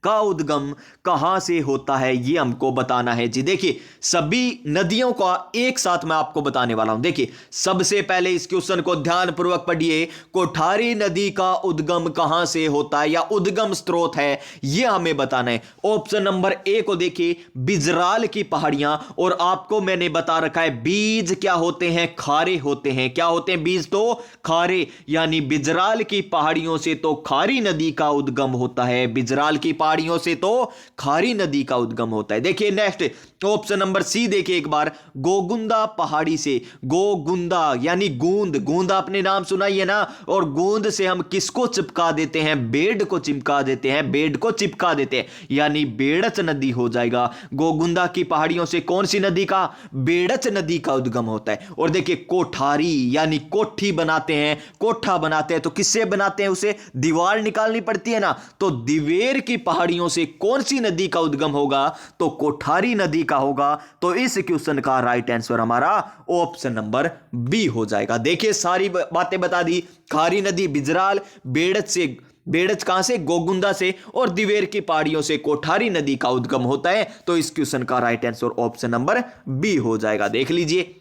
का उद्गम कहां से होता है ये हमको बताना है जी। देखिए सभी नदियों का एक साथ मैं आपको बताने वाला हूं। देखिए सबसे पहले इस क्वेश्चन को ध्यानपूर्वक पढ़िए। कोठारी नदी का उद्गम कहां से होता है या उद्गम स्रोत है ये हमें बताना है। ऑप्शन नंबर ए को देखिए, बिजराल की पहाड़ियां। और आपको मैंने बता रखा है बीज क्या होते हैं, खारे होते हैं। क्या होते हैं बीज, तो खारे, यानी बिजराल की पहाड़ियों से तो खारी नदी का उद्गम होता है। बिजराल की पहाड़ियों से तो खारी नदी का उद्गम होता है। देखिए नेक्स्ट ऑप्शन नंबर सी देखिए एक बार, गोगुंदा पहाड़ी से। गोगुंदा यानी गूंद, गूंद आपने नाम सुना ही है ना। और गूंद से हम किसको चिपका देते हैं, बेड को चिपका देते हैं, बेड को चिपका देते हैं, यानी बेड़च नदी हो जाएगा। गोगुंदा की पहाड़ियों से कौन सी नदी का, बेड़च नदी का उद्गम होता है। और देखिए कोठारी यानी कोठी बनाते हैं, कोठा बनाते हैं तो किससे बनाते हैं, उसे दीवार निकालनी पड़ती है ना। तो दिवेर की पहाड़ियों से कौन सी नदी का उद्गम होगा, तो कोठारी नदी का होगा। तो इस क्वेश्चन का राइट आंसर हमारा ऑप्शन नंबर बी हो जाएगा। देखिए सारी बातें बता दी, खारी नदी बिजराल, बेड़च से, बेड़च कहां से, गोगुंदा से, और दिवेर की पहाड़ियों से कोठारी नदी का उद्गम होता है। तो इस क्वेश्चन का right answer option number B हो जाएगा। देख लीजिए,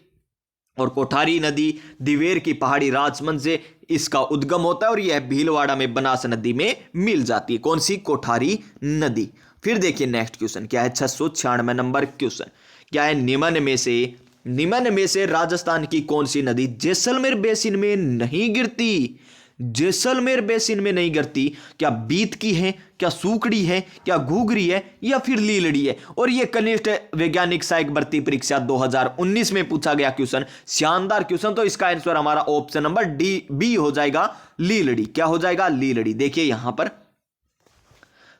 और कोठारी नदी दिवेर की पहाड़ी राजसमंद से इसका उद्गम होता है और यह भीलवाड़ा में बनास नदी में मिल जाती है। कौन सी, कोठारी नदी। फिर देखिए नेक्स्ट क्वेश्चन क्या है, 696 नंबर क्वेश्चन क्या है, निम्न में से राजस्थान की कौन सी नदी जैसलमेर बेसिन में नहीं गिरती। जैसलमेर बेसिन में नहीं गिरती, क्या बीत की है, क्या सूकड़ी है, क्या घूघरी है, या फिर लीलड़ी है। और यह कनिष्ठ वैज्ञानिक सहायक भर्ती परीक्षा 2019 में पूछा गया क्वेश्चन, शानदार क्वेश्चन। तो इसका आंसर हमारा ऑप्शन नंबर डी बी हो जाएगा, लीलड़ी। क्या हो जाएगा, लीलड़ी। देखिए यहां पर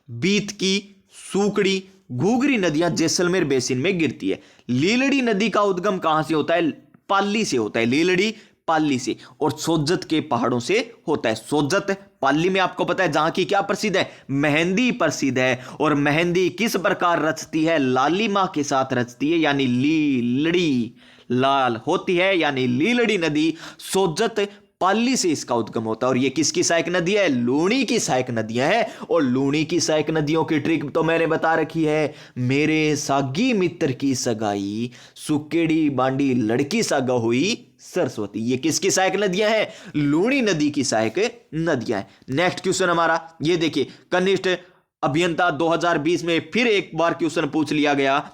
बीत की, सूकड़ी, घूघरी नदियां जैसलमेर बेसिन में गिरती है। लीलड़ी नदी का उद्गम कहां से होता है, पाली से होता है। लीलड़ी पाली से, और सोजत के पहाड़ों से होता है। सोजत पाली में आपको पता है जहां की क्या प्रसिद्ध है, मेहंदी प्रसिद्ध है। और मेहंदी किस प्रकार रचती है, लालिमा के साथ रचती है, यानी लीलड़ी लाल होती है, यानी लीलड़ी नदी सोजत पाली से इसका उद्गम होता है। और ये किसकी सहायक नदी है, लूणी की सहायक नदियां हैं। और लूणी की सहायक नदियों की ट्रिक तो मैंने बता रखी है, मेरे सागी मित्र की सगाई, सुकेड़ी बांडी लड़की सागा हुई सरस्वती। ये किसकी सहायक नदियां हैं, लूणी नदी की सहायक नदियां हैं। नेक्स्ट क्वेश्चन हमारा ये देखिए, कनिष्ठ अभियंता 2020 में फिर एक बार क्वेश्चन पूछ लिया गया,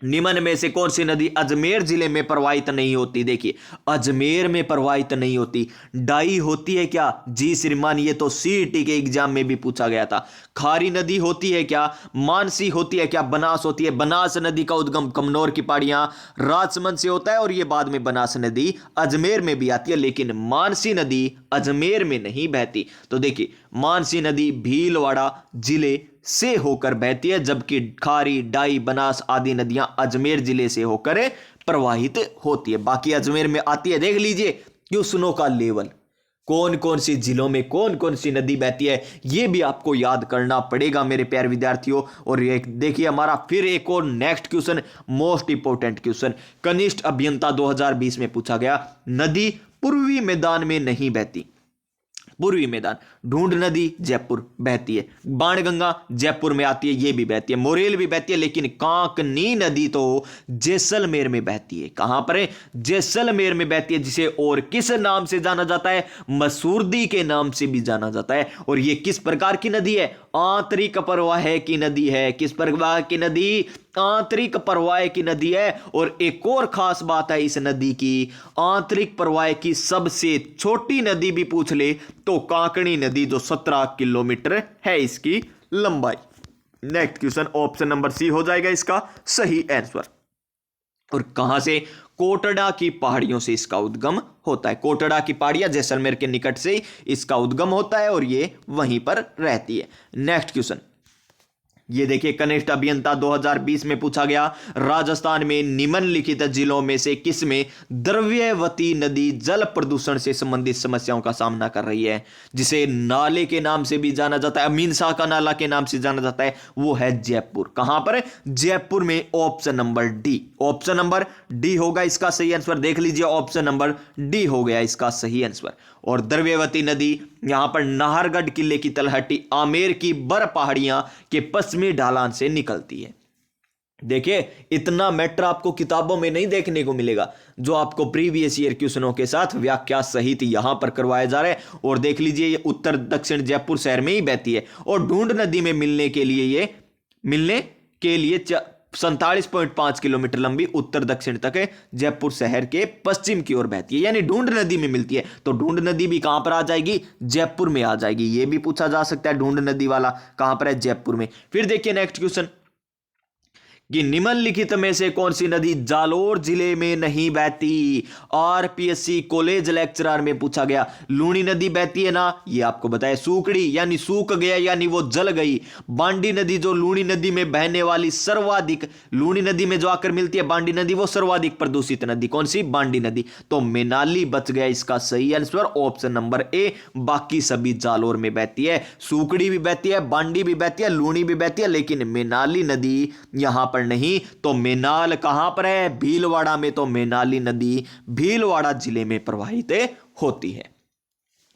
निम्न में से कौन सी नदी अजमेर जिले में प्रवाहित नहीं होती। देखिए अजमेर में प्रवाहित नहीं होती, डाई होती है क्या, जी श्रीमान, ये तो सीईटी के एग्जाम में भी पूछा गया था। खारी नदी होती है क्या, मानसी होती है क्या, बनास होती है। बनास नदी का उद्गम कमनौर की पहाड़ियां राजसमंद से होता है, और ये बाद में बनास नदी अजमेर में भी आती है, लेकिन मानसी नदी अजमेर में नहीं बहती। तो देखिए मानसी नदी भीलवाड़ा जिले से होकर बहती है, जबकि खारी, डाई, बनास आदि नदियां अजमेर जिले से होकर प्रवाहित होती है। बाकी अजमेर में आती है। देख लीजिए क्वेश्चनों का लेवल, कौन कौन सी जिलों में कौन कौन सी नदी बहती है, यह भी आपको याद करना पड़ेगा मेरे प्यारे विद्यार्थियों। और ये देखिए हमारा फिर एक और next question, most important question, कनिष्ठ अभियंता 2020 में पूछा गया, नदी पूर्वी मैदान में नहीं बहती। पूर्वी मैदान, ढूंढ नदी जयपुर बहती है, बाणगंगा जयपुर में आती है, ये भी बहती है, मोरेल भी बहती है, लेकिन कांकनी नदी तो जैसलमेर में बहती है। कहां पर है? जैसलमेर में बहती है, जिसे और किस नाम से जाना जाता है? मसूरदी के नाम से भी जाना जाता है। और ये किस प्रकार की नदी है? आंतरिक प्रवाह की नदी है। किस प्रवाह की नदी? आंतरिक प्रवाह की नदी है। और एक और खास बात है इस नदी की, आंतरिक प्रवाह की सबसे छोटी नदी भी पूछ ले तो कांकणी नदी, जो 17 किलोमीटर है इसकी लंबाई। Next question option number C हो जाएगा इसका सही आंसर। और कहां से? कोटड़ा की पहाड़ियों से इसका उद्गम होता है। कोटड़ा की पहाड़ियां जैसलमेर के निकट से इसका उद्गम होता है और ये वहीं पर रहती है। नेक्स्ट क्वेश्चन, ये देखिए कनिष्ठ अभियंता 2020 में पूछा गया, राजस्थान में निम्नलिखित जिलों में से किसमें द्रव्यवती नदी जल प्रदूषण से संबंधित समस्याओं का सामना कर रही है? जिसे नाले के नाम से भी जाना जाता है, मीनसा का नाला के नाम से जाना जाता है, वो है जयपुर। कहां पर? जयपुर में। Option number D, option number D होगा इसका सही आंसर। देख लीजिए ऑप्शन नंबर डी हो गया इसका सही आंसर। और द्रव्यवती नदी यहां पर नाहरगढ़ किले की तलहटी आमेर की बर पहाड़ियां के पश्चिमी ढलान से निकलती है। देखिए इतना मैटर आपको किताबों में नहीं देखने को मिलेगा, जो आपको प्रीवियस ईयर क्वेश्चनों के साथ व्याख्या सहित यहां पर करवाया जा रहा है। और देख लीजिए ये उत्तर दक्षिण जयपुर शहर में ही बहती है। और ढूंढ नदी में मिलने के लिए 47.5 किलोमीटर लंबी उत्तर दक्षिण तक है, जयपुर शहर के पश्चिम की ओर बहती है, यानी ढूंढ नदी में मिलती है। तो ढूंढ नदी भी कहां पर आ जाएगी? जयपुर में आ जाएगी। यह भी पूछा जा सकता है, ढूंढ नदी वाला कहां पर है? जयपुर में। फिर देखिए नेक्स्ट क्वेश्चन, कि निम्नलिखित में से कौन सी नदी जालोर जिले में नहीं बहती? आरपीएससी कॉलेज लेक्चरर में पूछा गया। लूणी नदी बहती है ना, ये आपको बताया, सूखड़ी यानी सूख गया यानी वो जल गई। बांडी नदी जो लूणी नदी में बहने वाली सर्वाधिक, लूणी नदी में जो आकर मिलती है बांडी नदी, वो सर्वाधिक प्रदूषित नदी कौन सी? बांडी नदी। तो मैनाली बच गया इसका सही आंसर, ऑप्शन नंबर ए। बाकी सभी जालोर में बहती है, सूखड़ी भी बहती है, बांडी भी बहती है, लूणी भी बहती है, लेकिन मैनाली नदी यहां पर नहीं। तो मैनाल कहां पर है? भीलवाड़ा में। तो मैनाली नदी भीलवाड़ा जिले में प्रवाहित होती है।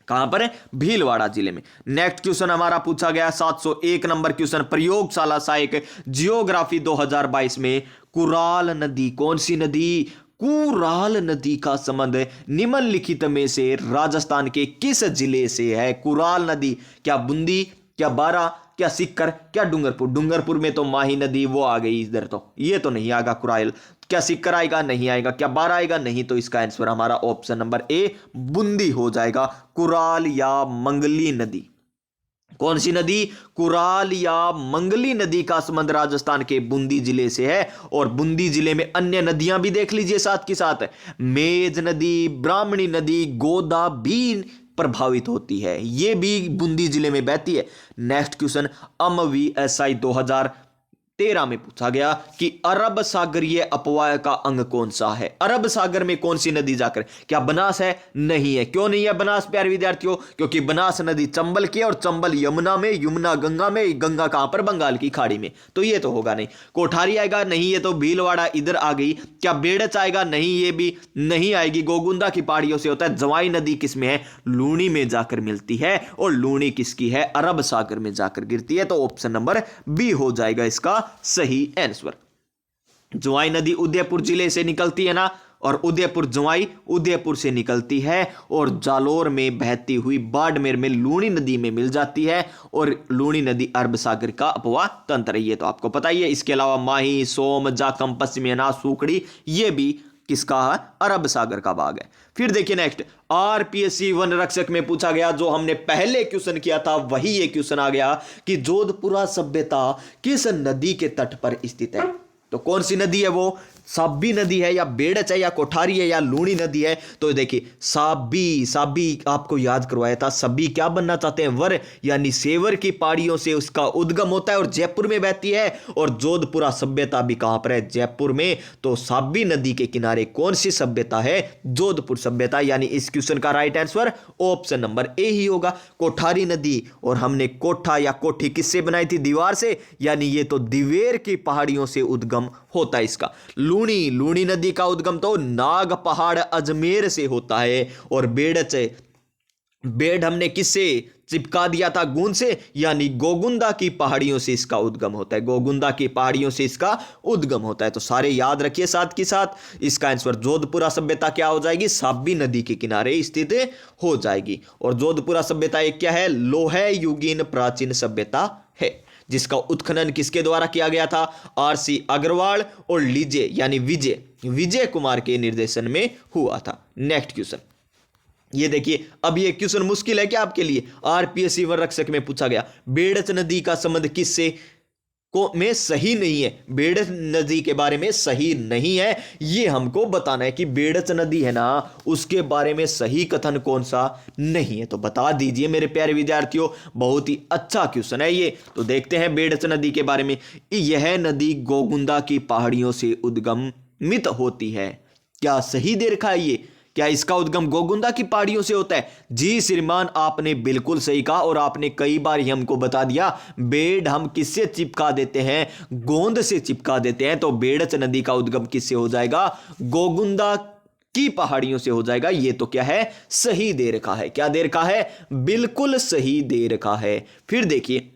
कहां पर है? भीलवाड़ा जिले में। नेक्स्ट क्वेश्चन हमारा पूछा गया 701 नंबर क्वेश्चन, प्रयोगशाला सहायक जियोग्राफी 2022 में कुराल नदी, कौन सी नदी? कुराल नदी का संबंध निम्नलिखित में से राजस्थान के किस जिले से है? कुराल नदी, क्या बूंदी, क्या बारा, क्या सीकर, क्या डूंगरपुर? डूंगरपुर में तो माही नदी वो आ गई इधर, तो ये तो नहीं आएगा कुराल। क्या सीकर आएगा? नहीं आएगा। क्या बारा आएगा? नहीं। तो इसका आंसर हमारा ऑप्शन नंबर ए बूंदी हो जाएगा। कुराल या मंगली नदी, कौन सी नदी? कुराल या मंगली नदी का संबंध राजस्थान के बूंदी जिले से है। और बूंदी जिले में अन्य नदियां भी देख लीजिए साथ के साथ, मेज नदी, ब्राह्मणी नदी, गोदा भी प्रभावित होती है, यह भी बूंदी जिले में बहती है। नेक्स्ट क्वेश्चन, MVSI 2013 में पूछा गया कि अरब सागरीय अपवाह का अंग कौन सा है? अरब सागर में कौन सी नदी जाकर? क्या बनास है? नहीं है। क्यों नहीं है बनास प्यारे विद्यार्थियों? क्योंकि बनास नदी चंबल की है, और चंबल यमुना में, यमुना गंगा में, गंगा कहां पर? बंगाल की खाड़ी में। तो ये तो होगा नहीं। कोठारी आएगा? नहीं, ये तो भीलवाड़ा इधर आ गई। क्या बेड़च आएगा? नहीं, ये भी नहीं आएगी। गोगुंदा की पहाड़ियों से होता है। जवाई नदी किसमें है? लूणी में जाकर मिलती है, और लूणी किसकी है? अरब सागर में जाकर गिरती है। तो ऑप्शन नंबर बी हो जाएगा इसका सही आंसर। जवाई नदी उदयपुर जिले से निकलती है ना, और उदयपुर जवाई उदयपुर से निकलती है, और जालोर में बहती हुई बाड़मेर में लूणी नदी में मिल जाती है। और लूणी नदी अरब सागर का अपवाह तंत्र है, ये तो आपको पता ही है। इसके अलावा माही, सोम, जाखम, पश्चिमी अनाज, सूखड़ी, ये भी किसका है? अरब सागर का भाग है। फिर देखिए नेक्स्ट, आरपीएससी वन रक्षक में पूछा गया, जो हमने पहले क्वेश्चन किया था वही ये क्वेश्चन आ गया, कि जोधपुरा सभ्यता किस नदी के तट पर स्थित है? तो कौन सी नदी है वो? साबी नदी है या बेड़च है या कोठारी है या लूणी नदी है, तो देखिए साबी, साबी आपको याद करवाया था। सभी क्या बनना चाहते हैं? वर, यानी सेवर की पहाड़ियों से उसका उद्गम होता है और जयपुर में बहती है। और जोधपुरा सभ्यता भी कहां पर है? जयपुर में। तो साबी नदी के किनारे कौन सी सभ्यता है? जोधपुर सभ्यता। यानी इस क्वेश्चन का right answer option number A ही होगा, कोठारी नदी। और हमने कोठा या कोठी किससे बनाई थी? दीवार से, यानी ये तो दिवेर की पहाड़ियों से उद्गम होता है इसका। लूणी, लूणी नदी का उद्गम तो नाग पहाड़ अजमेर से होता है। और बेड़च, बेड़ हमने किससे चिपका दिया था? गूंद से, यानी गोगुंदा की पहाड़ियों से इसका उद्गम होता है। गोगुंदा की पहाड़ियों से इसका उद्गम होता है। तो सारे याद रखिए साथ के साथ। इसका आंसर जोधपुरा सभ्यता क्या हो जाएगी? साबी नदी के किनारे स्थित हो जाएगी। और जोधपुरा सभ्यता एक क्या है? लोह युगीन प्राचीन सभ्यता है, जिसका उत्खनन किसके द्वारा किया गया था? आरसी अग्रवाल और लीजे यानी विजय कुमार के निर्देशन में हुआ था। नेक्स्ट क्वेश्चन, ये देखिए। अब ये क्वेश्चन मुश्किल है क्या आपके लिए? आरपीएससी रक्षक में पूछा गया, बेड़च नदी का संबंध किससे में सही नहीं है? बेड़च नदी के बारे में सही नहीं है, ये हमको बताना है कि बेड़च नदी है ना, उसके बारे में सही कथन कौन सा नहीं है, तो बता दीजिए मेरे प्यारे विद्यार्थियों। बहुत ही अच्छा क्वेश्चन है ये। तो देखते हैं बेड़च नदी के बारे में। यह नदी गोगुंदा की पहाड़ियों से उद्गमित होती है। क्या सही दे रखा है ये? क्या इसका उद्गम गोगुंदा की पहाड़ियों से होता है? जी श्रीमान, आपने बिल्कुल सही कहा। और आपने कई बार ही हमको बता दिया, बेड़ हम किससे चिपका देते हैं? गोंद से चिपका देते हैं। तो बेड़च नदी का उद्गम किससे हो जाएगा? गोगुंदा की पहाड़ियों से हो जाएगा। ये तो क्या है? सही दे रखा है। क्या दे रखा है? बिल्कुल सही दे रखा है। फिर देखिए,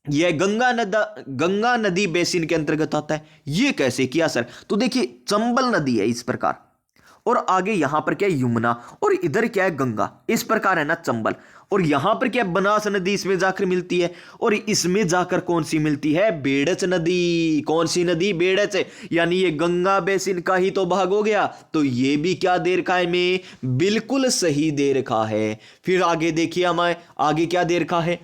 यह गंगा नदी बेसिन के अंतर्गत आता है। ये कैसे किया सर? तो देखिए, चंबल नदी है इस प्रकार, और आगे यहां पर क्या है? यमुना, और इधर क्या है? गंगा। इस प्रकार है ना चंबल। और यहां पर क्या है? बनास नदी इसमें जाकर मिलती है। और इसमें जाकर कौन सी मिलती है? बेड़च नदी। कौन सी नदी? बेड़च। यानी ये गंगा बेसिन का ही तो भाग हो गया। तो ये भी क्या दे रखा है? में बिल्कुल सही दे रखा है। फिर आगे देखिए, हमारे आगे क्या दे रखा है?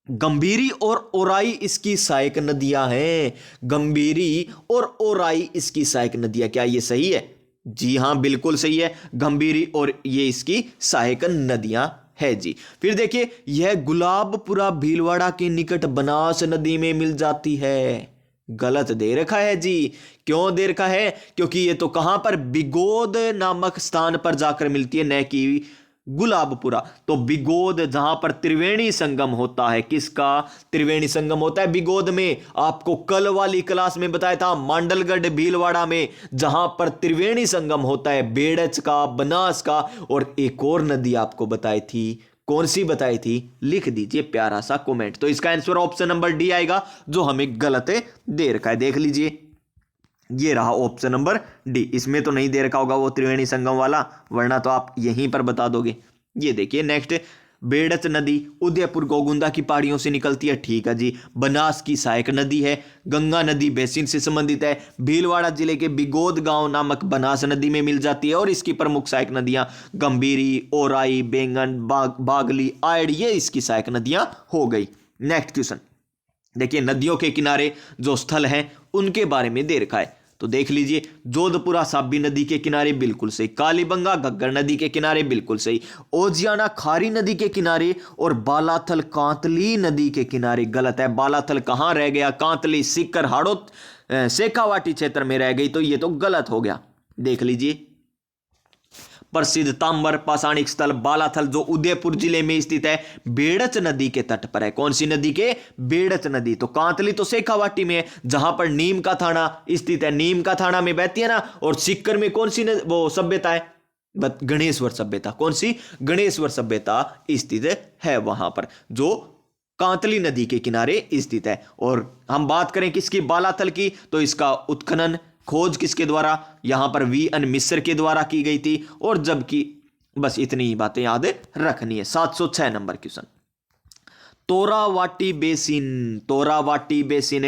गंभीरी और ओराई इसकी सहायक नदियां हैं। गंभीरी और ओराई इसकी सहायक नदियां। क्या ये सही है? जी हां, बिल्कुल सही है। गंभीरी और ये इसकी सहायक नदियां है जी। फिर देखिए, यह गुलाबपुरा भीलवाड़ा के निकट बनास नदी में मिल जाती है। गलत दे रखा है जी। क्यों दे रखा है? क्योंकि ये तो कहां पर? बिगोद नामक स्थान पर जाकर मिलती है, न कि गुलाबपुरा। तो बिगोद, जहां पर त्रिवेणी संगम होता है। किसका त्रिवेणी संगम होता है? बिगोद में। आपको कल वाली क्लास में बताया था, मांडलगढ़ भीलवाड़ा में, जहां पर त्रिवेणी संगम होता है, बेड़च का, बनास का। और एक और नदी आपको बताई थी, कौन सी बताई थी? लिख दीजिए प्यारा सा कमेंट। तो इसका आंसर ऑप्शन नंबर डी आएगा, जो हमें गलत दे रखा है। देख लीजिए, ये रहा ऑप्शन नंबर डी। इसमें तो नहीं दे रखा होगा वो त्रिवेणी संगम वाला, वरना तो आप यहीं पर बता दोगे। ये देखिए नेक्स्ट, बेड़च नदी उदयपुर गोगुंदा की पहाड़ियों से निकलती है। ठीक है जी। बनास की सहायक नदी है। गंगा नदी बेसिन से संबंधित है। भीलवाड़ा जिले के बिगोद गांव नामक बनास नदी में मिल जाती है। और इसकी प्रमुख सहायक नदियां गंभीरी, ओराई, बेंगन, बागली, आयड, ये इसकी सहायक नदियां हो गई। नेक्स्ट क्वेश्चन देखिए, नदियों के किनारे जो स्थल हैं उनके बारे में दे रखा है। तो देख लीजिए, जोधपुरा साबी नदी के किनारे बिल्कुल सही। कालीबंगा घग्गर नदी के किनारे बिल्कुल सही। ओजियाना खारी नदी के किनारे। और बालाथल कांतली नदी के किनारे गलत है। बालाथल कहां रह गया? कांतली सीकर हाड़ोत शेखावाटी क्षेत्र में रह गई, तो ये तो गलत हो गया। देख लीजिए, प्रसिद्ध ताम्र पाषाणिक स्थल बालाथल जो उदयपुर जिले में स्थित है, बेड़च नदी के तट पर है। कौन सी नदी के? बेड़च नदी। तो कांतली तो शेखावाटी में है, जहां पर नीम का थाना स्थित है। नीम का थाना में बहती है ना। और सीकर में कौन सी वो सभ्यता है? गणेश्वर सभ्यता। कौन सी? गणेश्वर सभ्यता स्थित है वहां पर, जो कांतली नदी के किनारे स्थित है। और हम बात करें किसकी? बालाथल की, तो इसका उत्खनन, खोज किसके द्वारा? यहां पर वी.एन. मिश्र के द्वारा की गई थी। और जबकि बस इतनी ही बातें याद रखनी है। 706 number question, Torawati basin. Torawati basin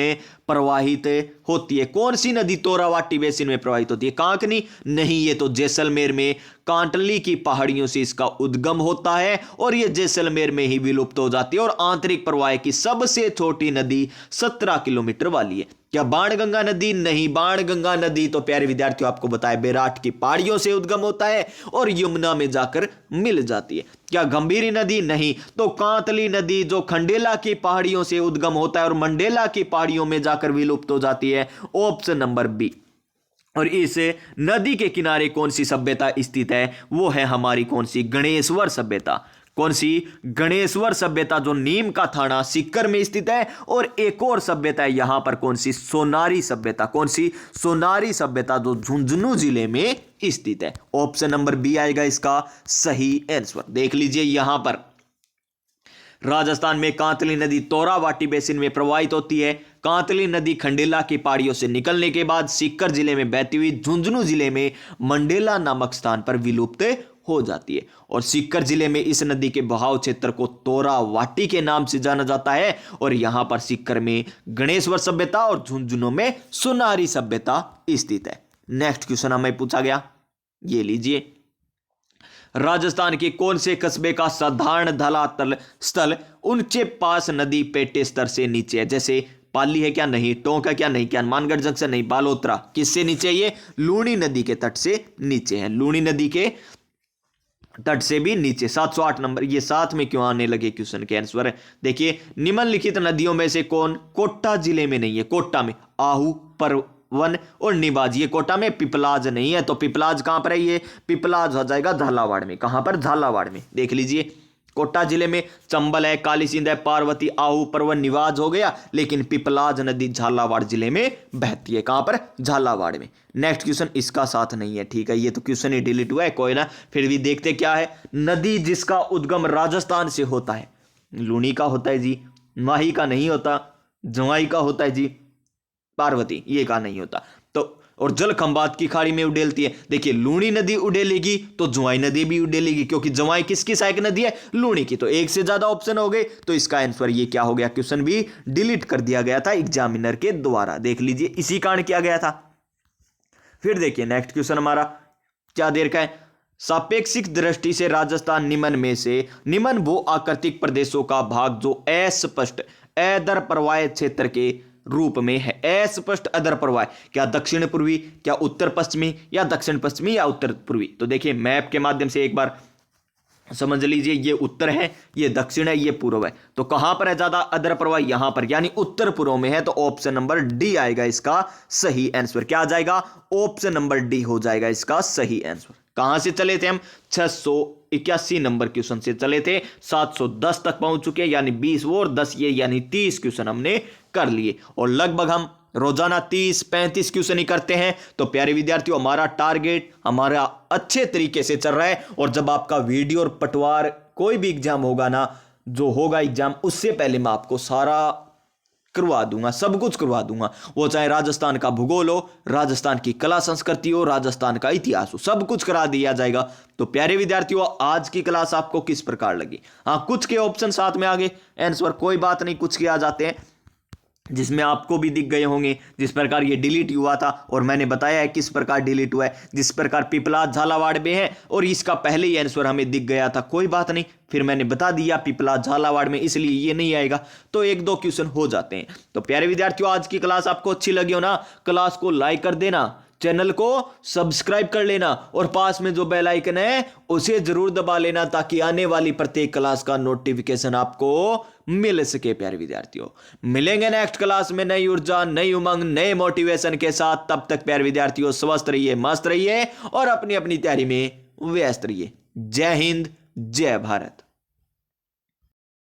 प्रवाहित होती है। कौन सी नदी तोरावाटी बेसिन में प्रवाहित होती है? कांकनी? नहीं, ये तो जैसलमेर में कांटली की पहाड़ियों से इसका उद्गम होता है और ये जैसलमेर में ही विलुप्त हो जाती है। और आंतरिक प्रवाह की सबसे छोटी नदी 17 किलोमीटर वाली है। क्या बाणगंगा नदी? नहीं, बाणगंगा नदी तो प्यारे विद्यार्थियों आपको बताया बैराट की पहाड़ियों से उद्गम होता है और यमुना में जाकर मिल जाती है। क्या गंभीरी नदी? नहीं, तो कांतली नदी जो खंडेला की पहाड़ियों से उद्गम होता है और मंडेला की पहाड़ियों में जाकर विलुप्त हो जाती है। Option number B. और इस नदी के किनारे कौन सी सभ्यता स्थित है? वो है हमारी कौन सी? गणेश्वर सभ्यता। कौन सी? गणेश्वर सभ्यता, जो नीम का थाना सीकर में स्थित है। और एक और सभ्यता है यहां पर, कौन सी? सोनारी सभ्यता। कौन सी? सोनारी सभ्यता, जो झुंझुनू जिले में स्थित है। ऑप्शन नंबर बी आएगा इसका सही आंसर। देख लीजिए यहां पर राजस्थान में कांतली नदी तोरावाटी बेसिन में प्रवाहित होती है। कांतली नदी खंडेला की पहाड़ियों से निकलने के बाद सीकर जिले में बहती हुई झुंझुनू जिले में मंडेला नामक स्थान पर विलुप्त हो जाती है। और सीकर जिले में इस नदी के बहाव क्षेत्र को तोरावाटी के नाम से जाना जाता है। और यहां पर सीकर में गणेश्वर सभ्यता और झुंझुनू में सोनारी सभ्यता स्थित है। नेक्स्ट क्वेश्चन हमें पूछा गया, ये लीजिए, राजस्थान के कौन से कस्बे का साधारण धरातल स्थल ऊंचे पास नदी पेटे स्तर से नीचे है? जैसे पाली है क्या? नहीं। टोंक है क्या? नहीं। क्या मानगढ़ जंक्शन? नहीं। बालोतरा किससे नीचे? ये लूणी नदी के तट से नीचे है। लूणी नदी के तट से भी नीचे। 708 नंबर। ये साथ में क्यों आने लगे क्वेश्चन के आंसर है? देखिए, निम्नलिखित नदियों में से कौन कोटा जिले में नहीं है? कोटा में आहू, परवन और निबाज। ये कोटा में। पिपलाज नहीं है, तो पिपलाज कहां पर है? ये पिपलाज हो जाएगा झालावाड़ में। कहां पर? झालावाड़ में। देख लीजिए, कोटा जिले में चंबल है, काली सिंध है, पार्वती, आहू, परवन, निवाज हो गया। लेकिन पिपलाज नदी झालावाड़ जिले में बहती है। कहां पर? झालावाड़ में। नेक्स्ट क्वेश्चन इसका साथ नहीं है, ठीक है, ये तो क्वेश्चन ही डिलीट हुआ है, कोई ना, फिर भी देखते क्या है। नदी जिसका उद्गम राजस्थान से होता है, लूणी का होता है जी, माही का नहीं होता, जवाई का होता है जी, पार्वती ये का नहीं होता। तो और जल खंबात की खाड़ी में उडेलती है। देखिए, लूणी नदी उडेलेगी तो जुआई नदी भी उडेलेगी, क्योंकि जुआई किसकी सहायक नदी है? लूणी की। तो एक से ज्यादा ऑप्शन हो गए, तो इसका आंसर ये क्या हो गया? क्वेश्चन भी डिलीट कर दिया गया था एग्जामिनर के द्वारा। देख लीजिए, इसी कारण किया गया था। फिर देखिए नेक्स्ट क्वेश्चन हमारा क्या देर का है। सापेक्षिक दृष्टि से राजस्थान निम्न भू आकृतिक प्रदेशों का भाग जो अस्पष्ट अदर प्रवाह क्षेत्र के रूप में है। अस्पष्ट अदर प्रवाह, क्या दक्षिण पूर्वी, क्या उत्तर पश्चिमी, या दक्षिण पश्चिमी, या उत्तर पूर्वी? तो देखिए मैप के माध्यम से एक बार समझ लीजिए, ये उत्तर है, ये दक्षिण है, ये पूर्व है। तो कहां पर है ज्यादा अदर प्रवाह? यहां पर, यानी उत्तर पूर्व में है। तो ऑप्शन नंबर डी आएगा इसका सही आंसर। क्या आ जाएगा? ऑप्शन नंबर डी हो जाएगा इसका सही आंसर। कहां से चले थे हम? 681 नंबर क्वेश्चन से चले थे, 710 तक पहुंच चुके, यानी 20 और 10 ये, यानी 30 क्वेश्चन हमने कर लिए। और लगभग हम रोजाना 30-35 क्वेश्चन ही करते हैं। तो प्यारे विद्यार्थियों, हमारा टारगेट हमारा अच्छे तरीके से चल रहा है। और जब आपका वीडियो और पटवार कोई भी एग्जाम होगा ना, जो होगा एग्जाम, उससे पहले मैं आपको सारा करवा दूंगा, सब कुछ करवा दूंगा। वो चाहे राजस्थान का भूगोल हो, राजस्थान की कला संस्कृति हो, राजस्थान का इतिहास हो, सब कुछ करा दिया जाएगा। तो प्यारे विद्यार्थियों, आज की क्लास आपको किस प्रकार लगी? हाँ, कुछ के ऑप्शन साथ में आगे आंसर, कोई बात नहीं, कुछ के आ जाते हैं जिसमें आपको भी दिख गए होंगे। जिस प्रकार ये डिलीट हुआ था, और मैंने बताया है किस प्रकार डिलीट हुआ है। जिस प्रकार पिपलाद झालावाड़ में है और इसका पहले ही आंसर हमें दिख गया था, कोई बात नहीं, फिर मैंने बता दिया पिपलाद झालावाड़ में, इसलिए ये नहीं आएगा। तो 1-2 क्वेश्चन हो जाते हैं। तो प्यारे विद्यार्थियों, आज की क्लास आपको अच्छी लगी हो ना, क्लास को लाइक कर देना, चैनल को सब्सक्राइब कर लेना, और पास में जो बेल आइकन है उसे जरूर दबा लेना, ताकि आने वाली प्रत्येक क्लास का नोटिफिकेशन आपको मिल सके। प्यारे विद्यार्थियों, मिलेंगे नेक्स्ट क्लास में नई ऊर्जा, नई उमंग, नए मोटिवेशन के साथ। तब तक प्यारे विद्यार्थियों, स्वस्थ रहिए, मस्त रहिए और अपनी अपनी तैयारी में व्यस्त रहिए। जय हिंद, जय भारत।